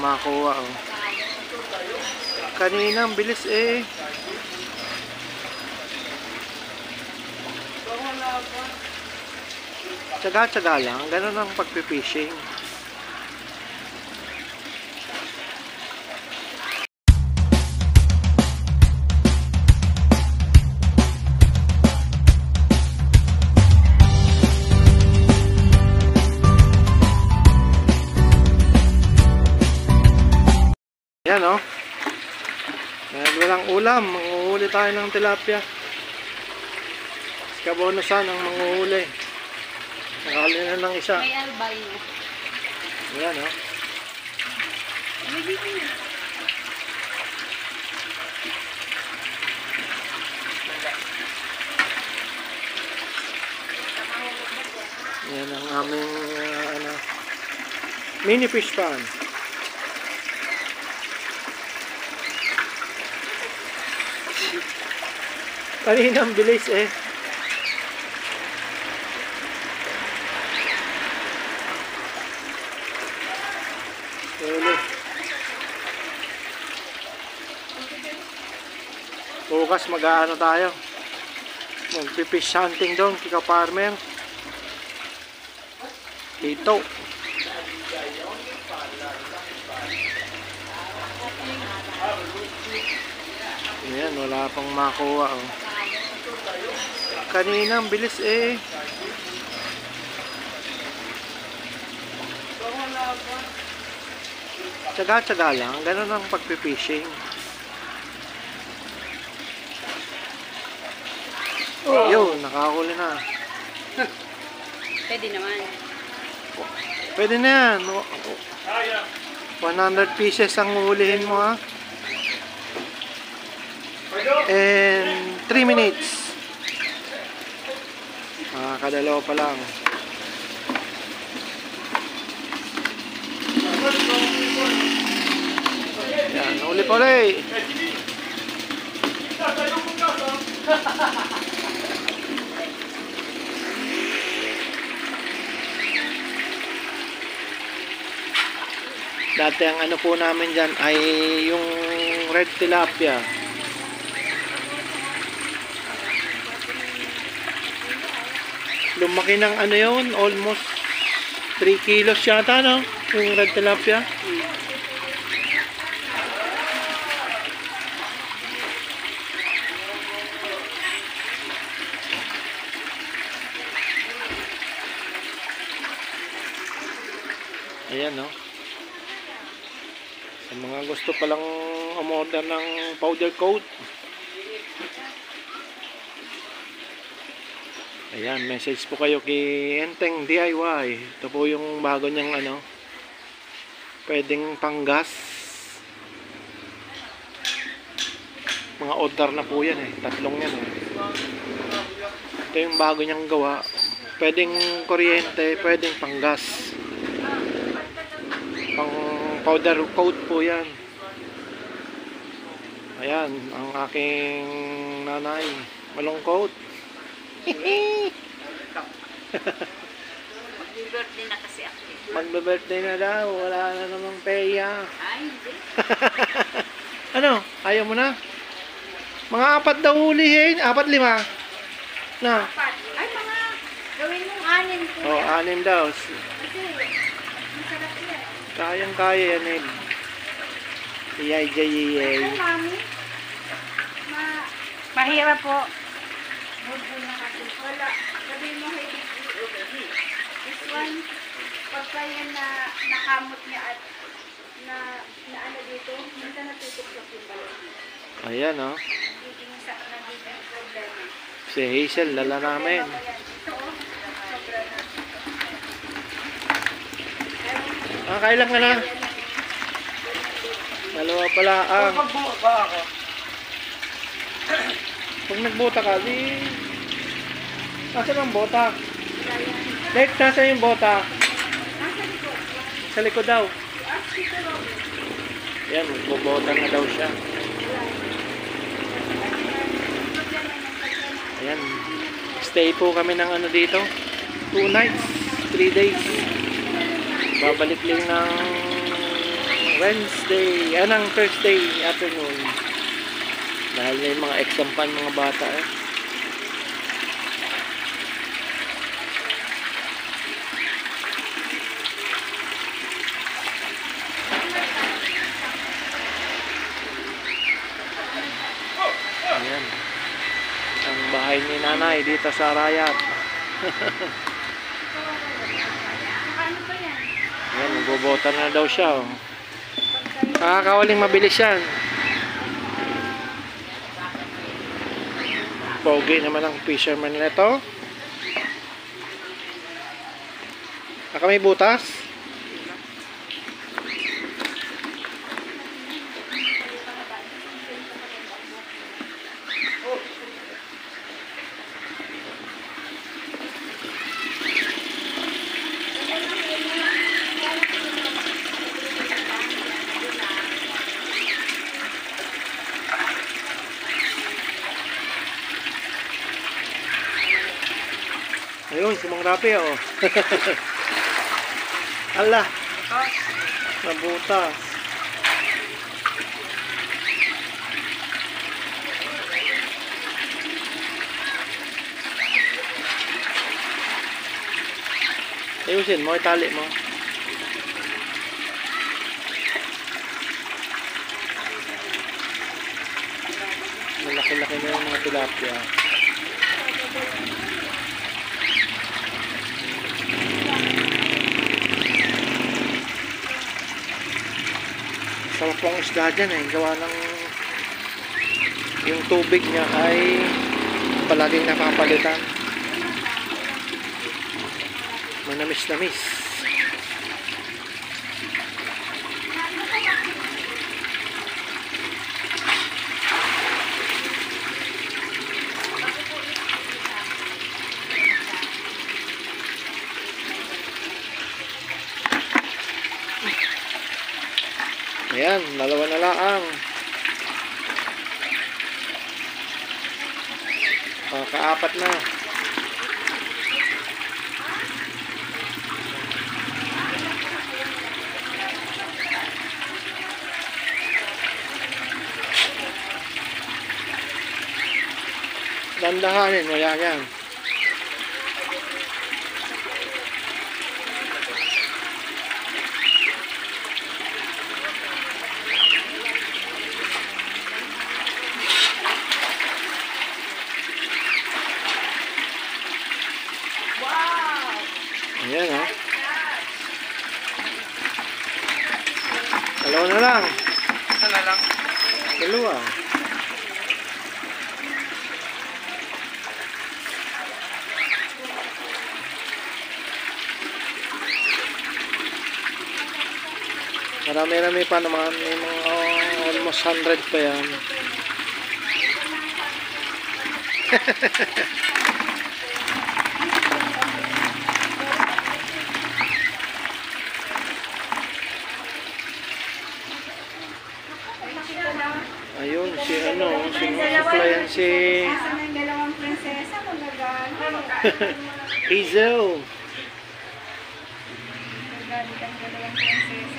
makuha, oh. Kanina ang bilis eh. Tsaga-tsaga lang, ganun ang pagpipishing. Yan, oh. Dahil walang ulam, manguhuli tayo ng tilapia. Kabonusan ang manguhuli. Nakahuli na ng isa. May albino. Yan, oh. Yan ang aming mini fish pan. Kanina ang bilis eh. Bukas mag-aano tayo, magpipish hunting doon kika farmer dito. Ayan, wala pang makuha, oh. Kanina ang bilis eh. Tsaga-tsaga lang, ganun ang pagpipishing. Yun, nakahuli na. Pwede naman. Pwede na yan. 100 pieces ang uhulihin mo, ha. And 3 minutes. Kadalawa pa lang. Yan, uli pa ulit. Dati ang ano po namin dyan ay yung red tilapia. Lumaki ng ano yun, almost 3 kilos yata, no? Yung red tilapia. Ayan, no? Sa mga gusto palang umorder ng powder coat, ayan, message po kayo kay Enteng DIY. Ito po yung bago niyang ano, pwedeng panggas. Mga order na po yan eh, tatlong yan eh. Ito yung bago niyang gawa. Pwedeng kuryente, pwedeng panggas. Pang powder coat po yan. Ayan, ang aking nanay, malungkot. Mag-birthday na kasi ako. Magbe-birthday na daw, wala na namang peya. Ay, hindi. Ano? Ayaw mo na? Mga 4 daw hulihin, 4, 5. Na? Ay, mga gawin mong 6 po. Oh, 6 daw. Kasi, masarap yan. Kayang-kaya yan eh. Iyay-jay-iyay. Ano, mami? Mahirap po. Wala. Sabi mo, this one, pagka yan na nakamot niya at na ano dito, minsan natutuklap yung balon. Ayan, oh. Dito yung sa na dito yung problema. Si Hazel, lala namin. Ito, sobra na. Kailan ka na? Dalawa pala ang. Magbuka ako. Pag nagbuta ka, di... Nasaan ang bota? Dek, nasaan yung bota? Sa likod daw. Yan, magbobota na daw siya. Ayan. Stay po kami ng ano dito. 2 nights, 3 days. Babalik lang ng Wednesday, anong Thursday afternoon. Dahil may mga exam pa ang mga bata eh. Ayan. Ang bahay ni nanay dito sa Arayat. Ano ba yan? Ayan, magbobota na daw siya. Oh. Nakakawaling mabilis yan. Pogi naman ang fisherman nito. Naka may butas? Ayun, sumangrapi oh. Ala. Nabutas. Ayusin mo, itali mo. Malaki-laki na yung mga tilapia. Sarap pong isda dyan eh. Gawa ng yung tubig niya ay palaging napapalitan. Manamis-namis. Ayan, dalawa na lang. Kaapat na. Dandahanin mo yan. Ayan ha. Dalawa na lang. Isa na lang. Dalawa. Marami-rami pa naman. May mga almost 100 pa yan. Ayun, si supplyan si Asa na yung dalawang prinsesa? Magagalit. Hazel. Magagalit ang dalawang prinsesa.